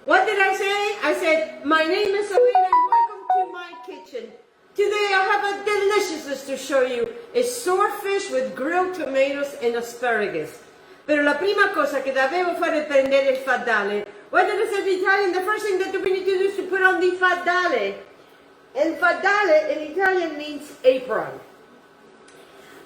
What did I say? I said, my name is Elena and welcome to my kitchen. Today I have a deliciousness to show you. It's swordfish with grilled tomatoes and asparagus. Pero la prima cosa che devo fare è prendere il faddale. What did I say in Italian? The first thing that we need to do is to put on the faddale. And faddale in Italian means apron.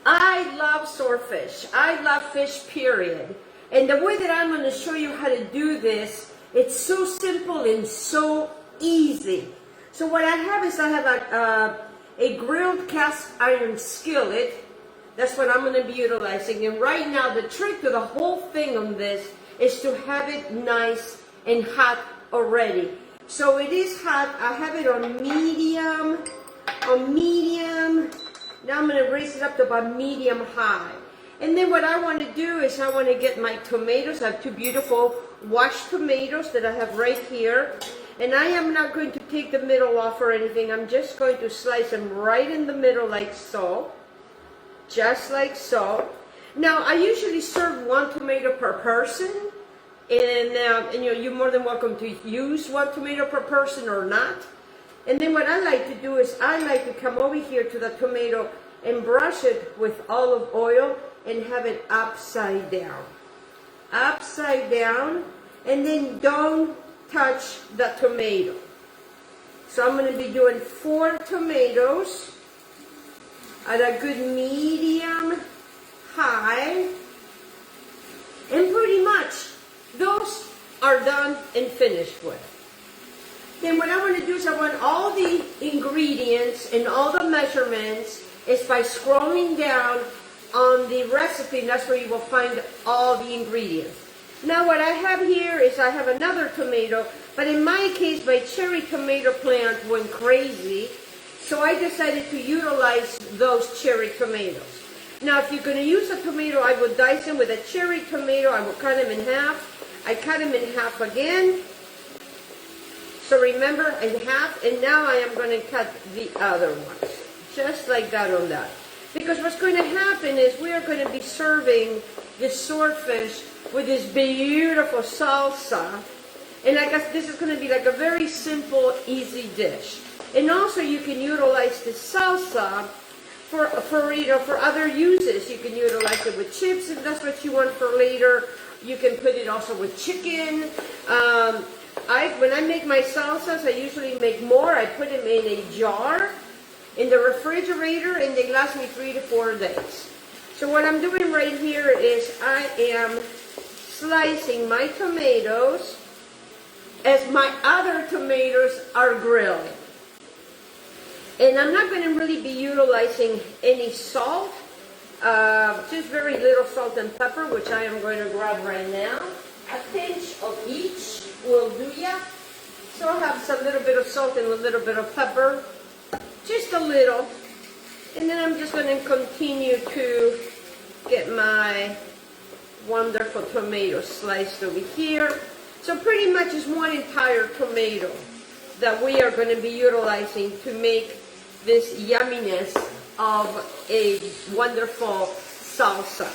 I love swordfish. I love fish, period. And the way that I'm going to show you how to do this, it's so simple and so easy. So what I have is I have a grilled cast iron skillet. That's what I'm going to be utilizing. And right now the trick to the whole thing on this is to have it nice and hot already. So it is hot. I have it on medium. Now I'm going to raise it up to about medium high. And then what I want to do is I want to get my tomatoes. I have two beautiful washed tomatoes that I have right here. And I am not going to take the middle off or anything. I'm just going to slice them right in the middle like so. Just like so. Now I usually serve one tomato per person. And you're more than welcome to use one tomato per person or not. And then what I like to do is I like to come over here to the tomato and brush it with olive oil and have it upside down. Upside down, and then don't touch the tomato. So I'm going to be doing 4 tomatoes at a good medium high, and pretty much those are done and finished with. Then what I want to do is I want all the ingredients and all the measurements is by scrolling down on the recipe, and that's where you will find all the ingredients. Now what I have here is I have another tomato, but in my case my cherry tomato plant went crazy, so I decided to utilize those cherry tomatoes. Now if you're going to use a tomato, I would dice them with a cherry tomato. I will cut them in half. I cut them in half again. So remember, in half, and now I am going to cut the other ones. Just like that on that. Because what's going to happen is we are going to be serving this swordfish with this beautiful salsa. And I guess this is going to be like a very simple, easy dish. And also you can utilize the salsa for other uses. You can utilize it with chips if that's what you want for later. You can put it also with chicken. When I make my salsas, I usually make more. I put them in a jar in the refrigerator, and they last me 3 to 4 days. So what I'm doing right here is I am slicing my tomatoes as my other tomatoes are grilled. And I'm not going to really be utilizing any salt, just very little salt and pepper, which I am going to grab right now. A pinch of each will do ya. So I'll have some little bit of salt and a little bit of pepper. Just a little. And then I'm just going to continue to get my wonderful tomato sliced over here. So pretty much it's one entire tomato that we are going to be utilizing to make this yumminess of a wonderful salsa.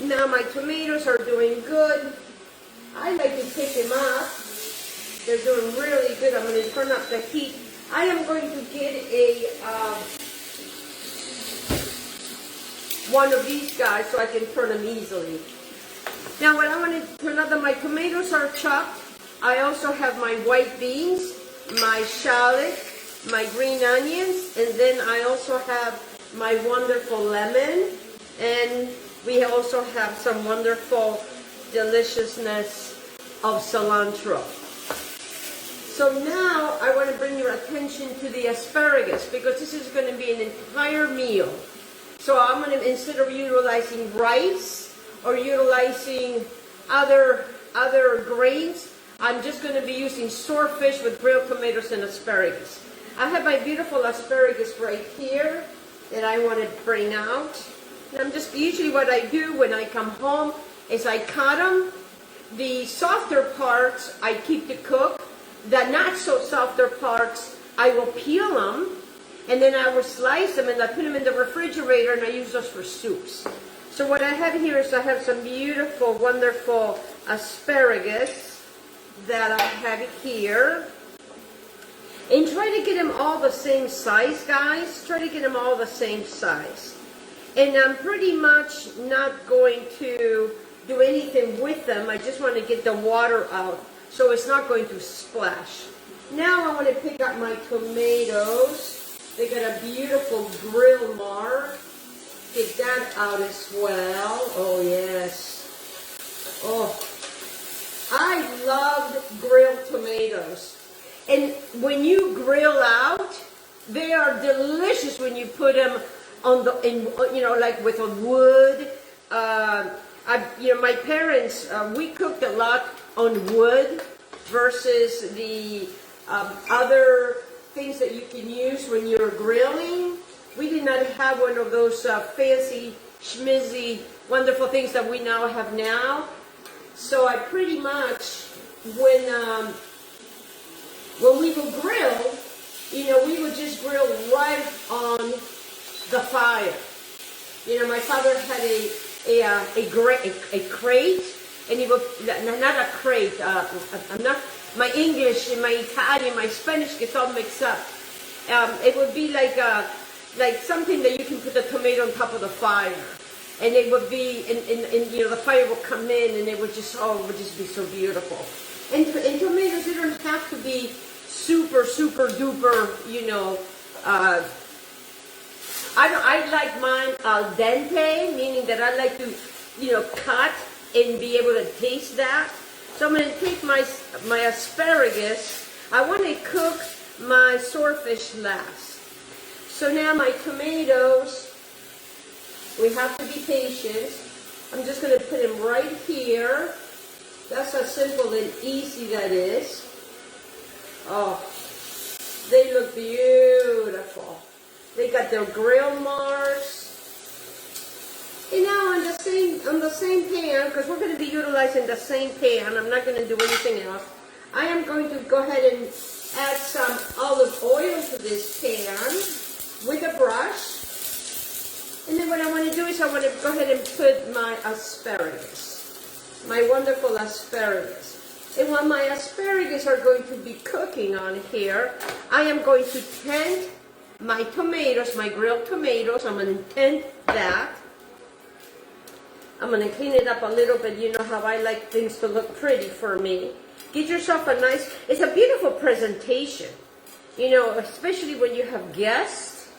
Now my tomatoes are doing good. I like to pick them up. They're doing really good. I'm going to turn up the heat. I am going to get one of these guys so I can turn them easily. Now what I want to turn out that my tomatoes are chopped. I also have my white beans, my shallot, my green onions, and then I also have my wonderful lemon, and we also have some wonderful deliciousness of cilantro. So now I want to bring your attention to the asparagus, because this is going to be an entire meal. So I'm going to, instead of utilizing rice or utilizing other grains, I'm just going to be using swordfish with grilled tomatoes and asparagus. I have my beautiful asparagus right here that I want to bring out. And I'm just, usually what I do when I come home is I cut them. The softer parts I keep to cook. The not so softer parts I will peel them, and then I will slice them and I put them in the refrigerator, and I use those for soups. So what I have here is I have some beautiful, wonderful asparagus that I have here. And try to get them all the same size, guys. Try to get them all the same size. And I'm pretty much not going to do anything with them. I just want to get the water out so it's not going to splash. Now I want to pick up my tomatoes. They got a beautiful grill mark. Get that out as well. Oh yes. Oh, I love grilled tomatoes. And when you grill out, they are delicious when you put them on the, like with a wood. My parents, we cooked a lot on wood versus the other things that you can use when you're grilling. We did not have one of those fancy, schmizzy, wonderful things that we now have now. So I pretty much, when we would grill, we would just grill right on the fire. My father had a crate, and he would, not a crate, I'm not, my English and my Italian, my Spanish gets all mixed up. It would be like something that you can put the tomato on top of the fire. And it would be, and the fire would come in, and it would just be so beautiful. And tomatoes, they don't have to be super, super duper, I like mine al dente, meaning that I like to, cut and be able to taste that. So I'm going to take my asparagus. I want to cook my swordfish last. So now my tomatoes, we have to be patient. I'm just going to put them right here. That's how simple and easy that is. Oh, they look beautiful. They got their grill marks. And now on the same pan, because we're going to be utilizing the same pan, I'm not going to do anything else. I am going to go ahead and add some olive oil to this pan with a brush. And then what I want to do is I want to go ahead and put my asparagus, my wonderful asparagus. And while my asparagus are going to be cooking on here, I am going to tend my tomatoes, my grilled tomatoes. I'm going to tend that. I'm going to clean it up a little bit. You know how I like things to look pretty for me. Get yourself a nice, it's a beautiful presentation. Especially when you have guests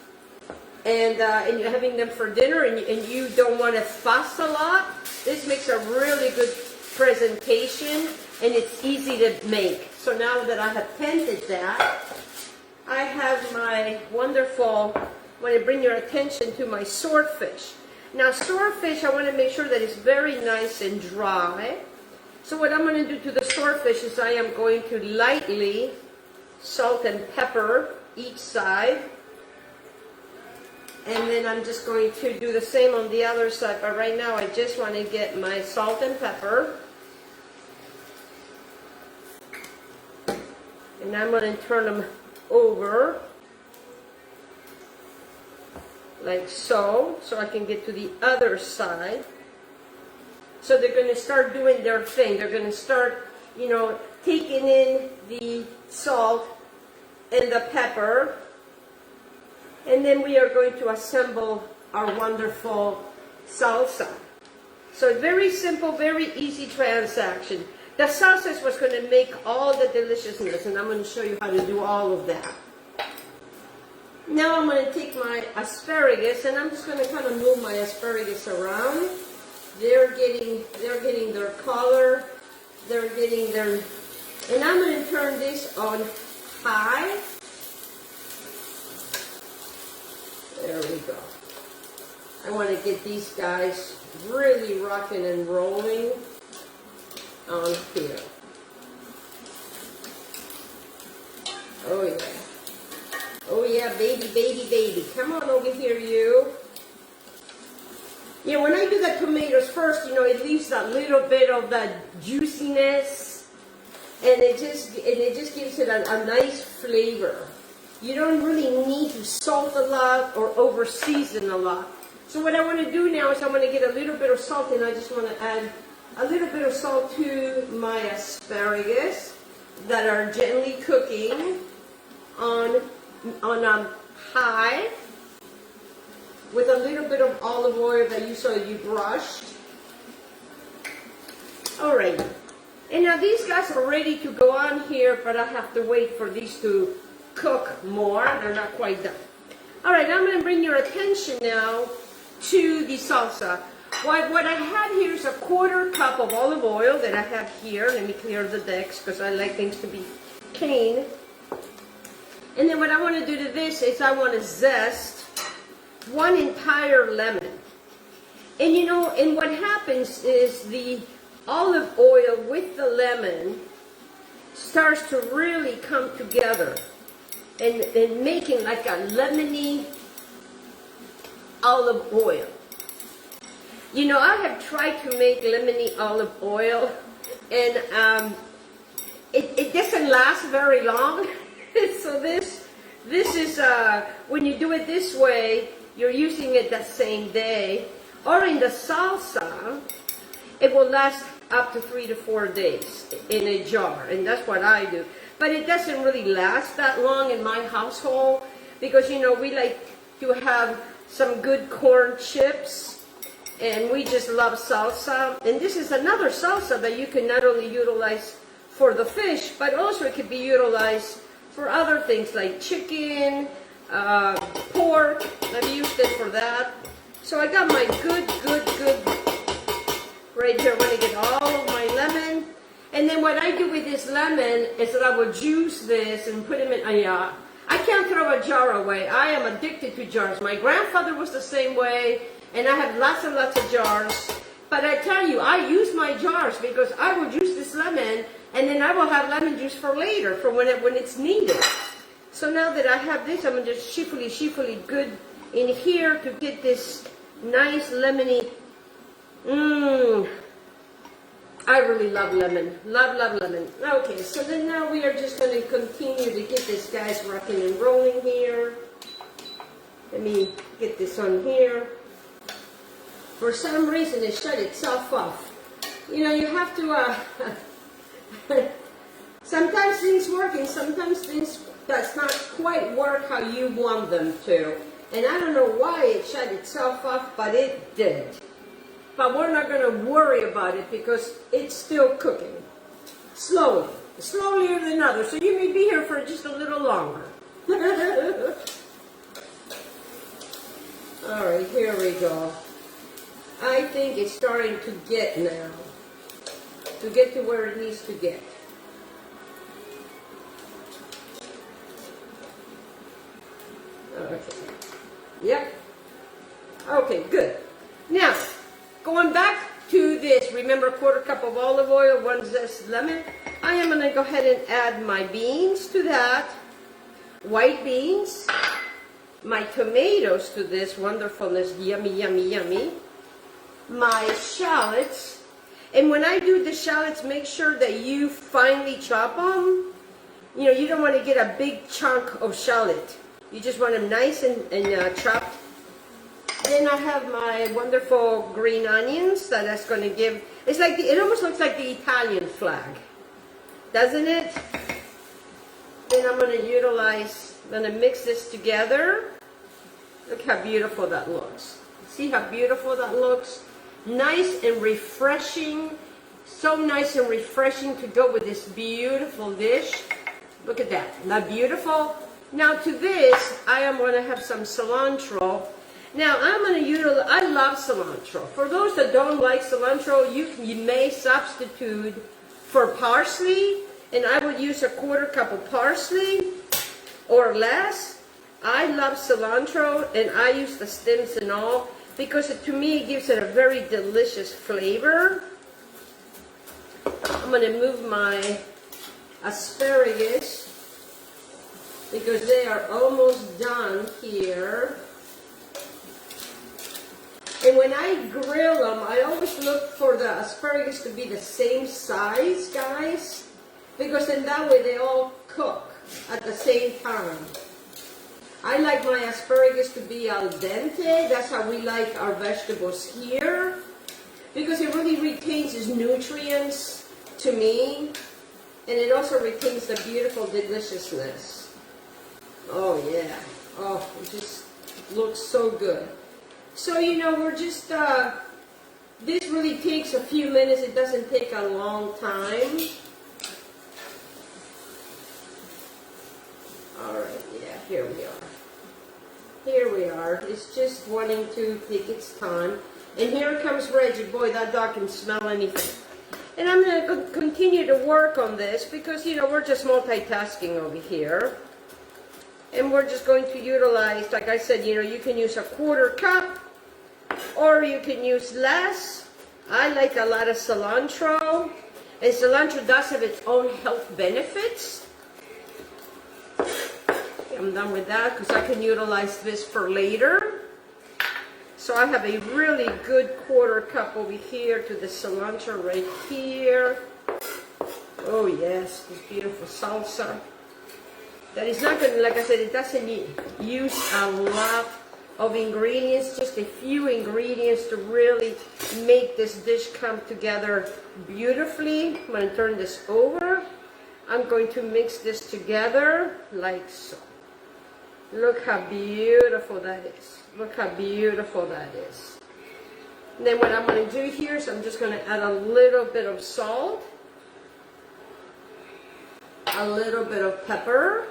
and you're having them for dinner and you don't want to fuss a lot. This makes a really good presentation and it's easy to make. So now that I have tended that, I have my wonderful, I want to bring your attention to my swordfish. Now swordfish, I want to make sure that it's very nice and dry. So what I'm going to do to the swordfish is I am going to lightly salt and pepper each side. And then I'm just going to do the same on the other side. But right now I just want to get my salt and pepper. And I'm going to turn them over like so I can get to the other side. So they're going to start doing their thing. They're going to start, taking in the salt and the pepper. And then we are going to assemble our wonderful salsa. So very simple, very easy transaction. The salsa is what's going to make all the deliciousness, and I'm going to show you how to do all of that. Now I'm going to take my asparagus, and I'm just going to kind of move my asparagus around. They're getting their color. They're getting their, and I'm going to turn this on high. There we go. I want to get these guys really rocking and rolling on here. Yeah, baby, baby, baby. Come on over here, you. Yeah, when I do the tomatoes first, you know, it leaves a little bit of that juiciness, and it just gives it a nice flavor. You don't really need to salt a lot or over season a lot. So what I want to do now is I want to get a little bit of salt, and I just want to add a little bit of salt to my asparagus that are gently cooking on high with a little bit of olive oil that you saw you brushed. All right, and now these guys are ready to go on here, but I have to wait for these to cook more. They're not quite done. All right, I'm going to bring your attention now to the salsa. What I have here is a 1/4 cup of olive oil that I have here. Let me clear the decks because I like things to be clean. And then what I want to do to this is I want to zest 1 entire lemon. And you know, and what happens is the olive oil with the lemon starts to really come together and making like a lemony olive oil. You know, I have tried to make lemony olive oil, and it doesn't last very long. So this is, when you do it this way, you're using it that same day. Or in the salsa, it will last up to 3 to 4 days in a jar, and that's what I do. But it doesn't really last that long in my household because, you know, we like to have some good corn chips, and we just love salsa. And this is another salsa that you can not only utilize for the fish, but also it could be utilized for other things like chicken, pork. I've used it for that. So I got my good right here. I'm going to get all of my lemon. And then what I do with this lemon is that I will juice this and put them in a, I can't throw a jar away. I am addicted to jars. My grandfather was the same way, and I have lots and lots of jars. But I tell you, I use my jars because I will juice this lemon, and then I will have lemon juice for later, for when it's needed. So now that I have this, I'm going to just shiftly good in here to get this nice lemony. I really love lemon. Love lemon. Okay, so then now we are just going to continue to get this guys rocking and rolling here. Let me get this on here. For some reason it shut itself off. You know, you have to, sometimes things work and sometimes things does not quite work how you want them to. And I don't know why it shut itself off, but it did. But we're not going to worry about it because it's still cooking. Slowlier than others. So you may be here for just a little longer. All right, here we go. I think it's starting to get now. To get to where it needs to get. Okay. Yep. Okay, good. Now, going back to this, remember 1/4 cup of olive oil, 1 zest lemon. I am going to go ahead and add my beans to that. White beans. My tomatoes to this wonderfulness. Yummy, yummy, yummy. My shallots. And when I do the shallots, make sure that you finely chop them. You know, you don't want to get a big chunk of shallot. You just want them nice and chopped. Then I have my wonderful green onions that's going to give, it's like, it almost looks like the Italian flag, doesn't it? Then I'm going to mix this together. Look how beautiful that looks. See how beautiful that looks? Nice and refreshing. So nice and refreshing to go with this beautiful dish. Look at that. Not beautiful? Now to this, I am going to have some cilantro. Now I'm going to utilize, I love cilantro. For those that don't like cilantro, you may substitute for parsley. And I would use a 1/4 cup of parsley or less. I love cilantro and I use the stems and all because to me it gives it a very delicious flavor. I'm going to move my asparagus because they are almost done here. And when I grill them, I always look for the asparagus to be the same size, guys, because then that way they all cook at the same time. I like my asparagus to be al dente. That's how we like our vegetables here, because it really retains its nutrients to me, and it also retains the beautiful deliciousness. Oh yeah, oh, it just looks so good. So, you know, we're just, this really takes a few minutes. It doesn't take a long time. All right, yeah, here we are. Here we are. It's just wanting to take its time. And here comes Reggie. Boy, that dog can smell anything. And I'm going to continue to work on this because, you know, we're just multitasking over here. And we're just going to utilize, like I said, you know, you can use a 1/4 cup or you can use less. I like a lot of cilantro. And cilantro does have its own health benefits. I'm done with that because I can utilize this for later. So I have a really good 1/4 cup over here to the cilantro right here. Oh yes, this beautiful salsa. That is not going to, like I said, it doesn't use a lot of ingredients, just a few ingredients to really make this dish come together beautifully. I'm going to turn this over. I'm going to mix this together like so. Look how beautiful that is. Look how beautiful that is. And then what I'm going to do here is I'm just going to add a little bit of salt, a little bit of pepper.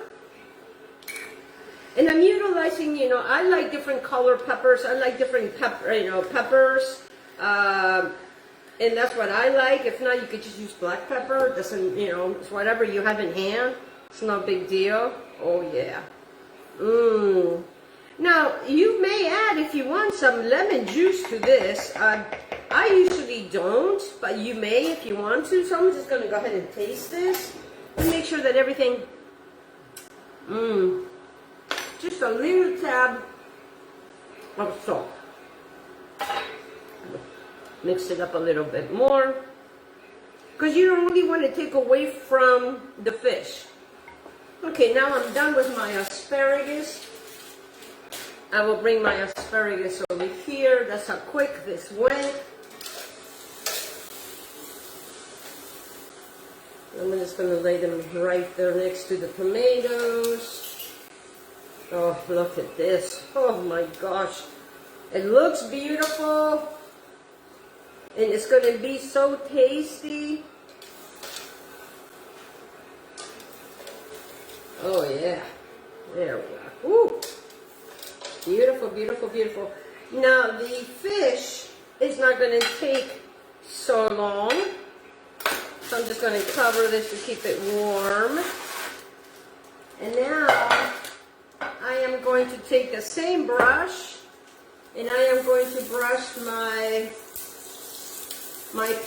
And I'm utilizing, you know, I like different color peppers. I like different peppers. And that's what I like. If not, you could just use black pepper. It doesn't, you know, it's whatever you have in hand. It's no big deal. Oh, yeah. Mmm. Now, you may add, if you want, some lemon juice to this. I usually don't, but you may if you want to. So I'm just going to go ahead and taste this and make sure that everything, just a little tab of salt. Mix it up a little bit more, because you don't really want to take away from the fish. Okay, now I'm done with my asparagus. I will bring my asparagus over here. That's how quick this went. I'm just going to lay them right there next to the tomatoes. Oh, look at this. Oh my gosh. It looks beautiful. And it's going to be so tasty. Oh yeah. There we are. Ooh. Beautiful, beautiful, beautiful. Now the fish is not going to take so long. So I'm just going to cover this to keep it warm. And now I am going to take the same brush and I am going to brush my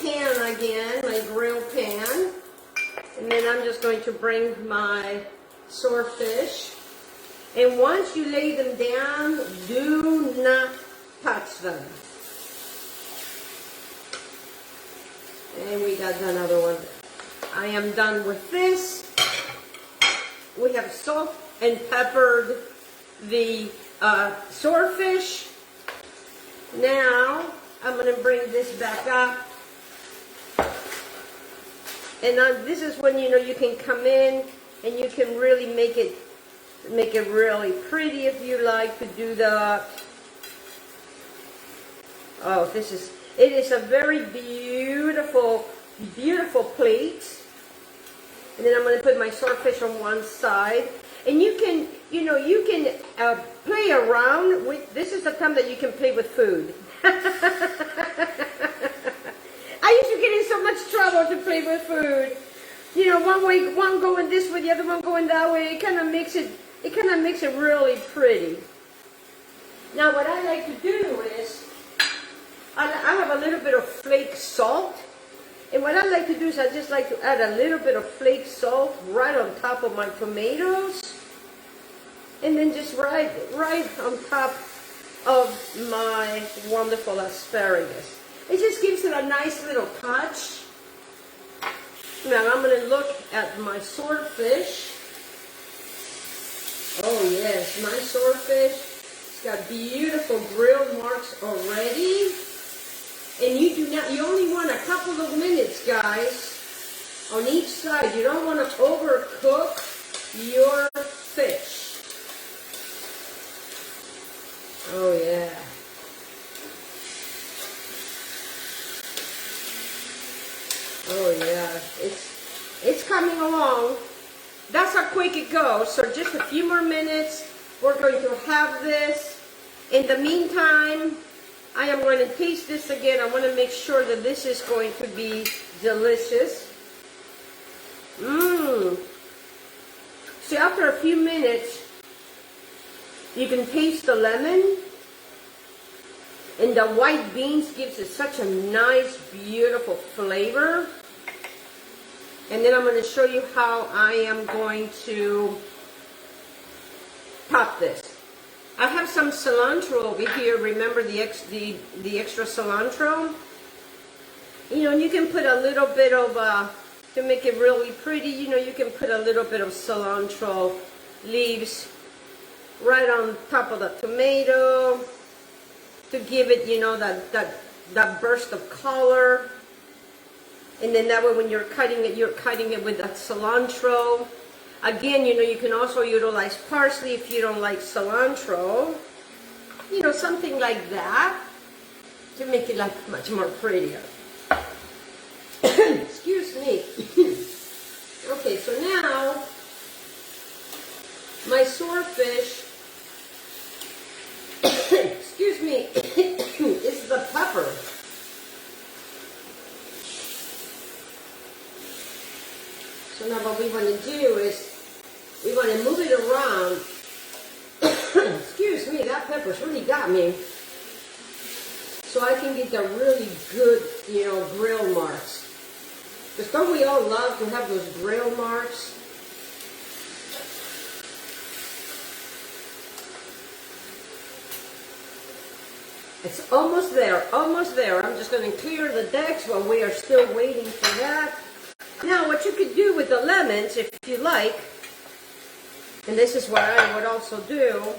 pan again, my grill pan. And then I'm just going to bring my swordfish. And once you lay them down, do not touch them. And we got another one. I am done with this. We have salt and peppered the swordfish. Now I'm going to bring this back up. And this is when, you know, you can come in and you can really make it really pretty if you like to do that. Oh, it is a very beautiful, beautiful plate. And then I'm going to put my swordfish on one side. And you can, you know, you can play around with, this is the time that you can play with food. I used to get in so much trouble to play with food. You know, one going this way, the other one going that way. It kind of makes it really pretty. Now what I like to do is, I have a little bit of flake salt. And what I like to do is I just like to add a little bit of flake salt right on top of my tomatoes. And then just right on top of my wonderful asparagus. It just gives it a nice little touch. Now I'm going to look at my swordfish. Oh yes, my swordfish. It's got beautiful grill marks already. And you only want a couple of minutes, guys, on each side. You don't want to overcook your fish. Oh yeah. Oh yeah, it's coming along. That's how quick it goes. So just a few more minutes. We're going to have this. In the meantime, I am going to taste this again. I want to make sure that this is going to be delicious. So after a few minutes, you can taste the lemon, and the white beans gives it such a nice, beautiful flavor. And then I'm going to show you how I am going to top this. I have some cilantro over here. Remember the extra cilantro? You know, and you can put a little bit of, to make it really pretty, you know, you can put a little bit of cilantro leaves right on top of the tomato to give it, you know, that burst of color. And then that way when you're cutting it with that cilantro. Again, you know, you can also utilize parsley if you don't like cilantro. You know, something like that to make it like much more prettier. Excuse me. Okay, so now my swordfish, excuse me, is the pepper. So now what we want to do is we want to move it around. Excuse me, that pepper's really got me. So I can get the really good, you know, grill marks. Because don't we all love to have those grill marks? It's almost there, almost there. I'm just going to clear the decks while we are still waiting for that. Now, what you could do with the lemons, if you like, and this is what I would also do,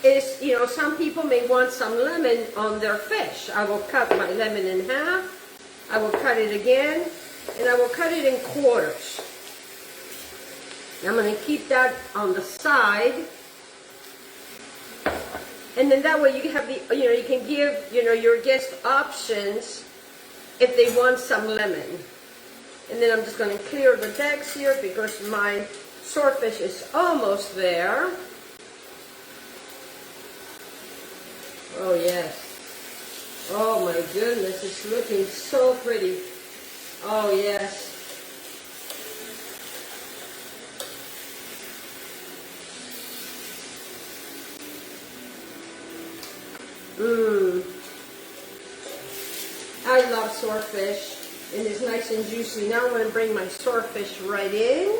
is, you know, some people may want some lemon on their fish. I will cut my lemon in half. I will cut it again, and I will cut it in quarters. I'm going to keep that on the side. And then that way you can have the, you know, you can give, you know, your guest options if they want some lemon. And then I'm just going to clear the decks here because my swordfish is almost there. Oh yes. Oh my goodness, it's looking so pretty. Oh yes. I love swordfish, and it's nice and juicy. Now I'm going to bring my swordfish right in.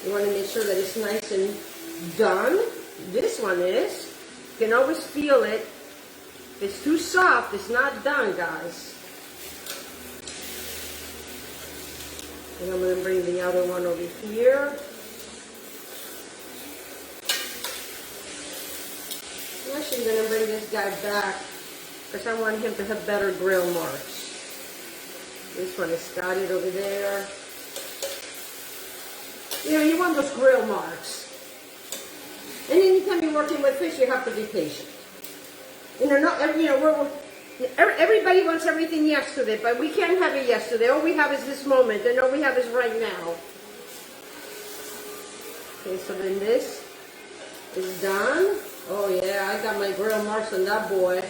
You want to make sure that it's nice and done. This one is. You can always feel it. If it's too soft, it's not done, guys. And I'm going to bring the other one over here. I'm actually going to bring this guy back because I want him to have better grill marks. This one is got it over there. You know, you want those grill marks. And anytime you're working with fish, you have to be patient. You know, everybody wants everything yesterday, but we can't have it yesterday. All we have is this moment, and all we have is right now. Okay, so then this is done. Oh yeah, I got my grill marks on that boy.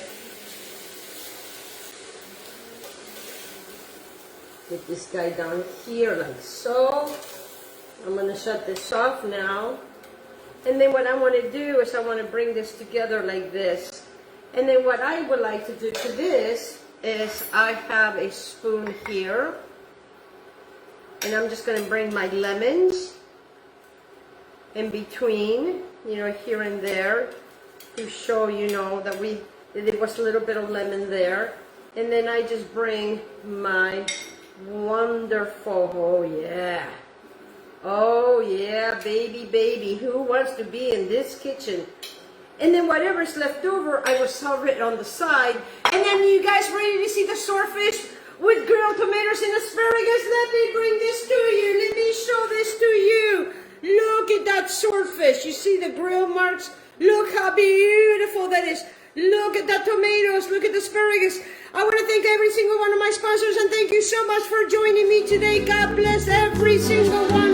Get this guy down here like so. I'm going to shut this off now. And then what I want to do is I want to bring this together like this. And then what I would like to do to this is I have a spoon here. And I'm just going to bring my lemons in between, you know, here and there, to show, you know, that there was a little bit of lemon there. And then I just bring my wonderful, oh yeah, baby, baby, who wants to be in this kitchen? And then whatever's left over, I will serve it on the side. And then you guys ready to see the swordfish with grilled tomatoes and asparagus? Let me bring this to you. Let me show this to you. Look at that swordfish. You see the grill marks? Look how beautiful that is. Look at the tomatoes. Look at the asparagus. I want to thank every single one of my sponsors, and thank you so much for joining me today. God bless every single one.